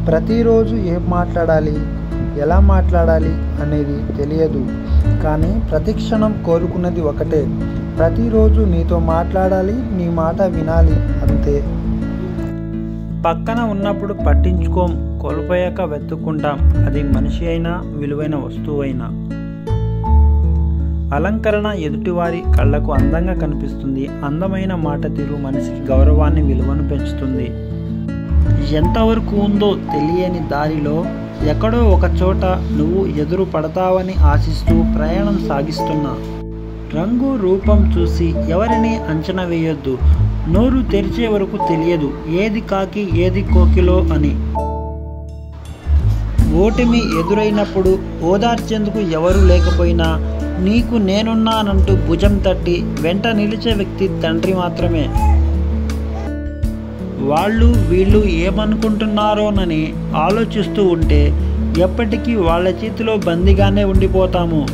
ప్రతిరోజు ఏం మాట్లాడాలి, ఎలా మాట్లాడాలి అనేది తెలియదు. కానీ ప్రతిక్షణం కోరుకున్నది ఒకటే, ప్రతిరోజు నీతో మాట్లాడాలి, నీ మాట వినాలి, అంతే. పక్కన ఉన్నప్పుడు పట్టించుకోం, కోల్పోయాక వెతుక్కుంటాం. అది మనిషి అయినా, విలువైన వస్తువైనా. అలంకరణ ఎదుటివారి కళ్ళకు అందంగా కనిపిస్తుంది. అందమైన మాట తీరు మనిషికి గౌరవాన్ని, విలువను పెంచుతుంది. ఎంతవరకు ఉందో తెలియని దారిలో ఎక్కడో ఒక చోట నువ్వు ఎదురు పడతావని ఆశిస్తూ ప్రయాణం సాగిస్తున్నా. రంగు రూపం చూసి ఎవరిని అంచనా వేయొద్దు. నోరు తెరిచే వరకు తెలియదు ఏది కాకి ఏది కోకిలో అని. ఓటమి ఎదురైనప్పుడు ఓదార్చేందుకు ఎవరు లేకపోయినా నీకు నేనున్నానంటూ భుజం తట్టి వెంట నిలిచే వ్యక్తి తండ్రి మాత్రమే. వాళ్ళు వీళ్ళు ఏమనుకుంటున్నారోనని ఆలోచిస్తూ ఉంటే ఎప్పటికీ వాళ్ళ చేతిలో బందీగానే ఉండిపోతాము.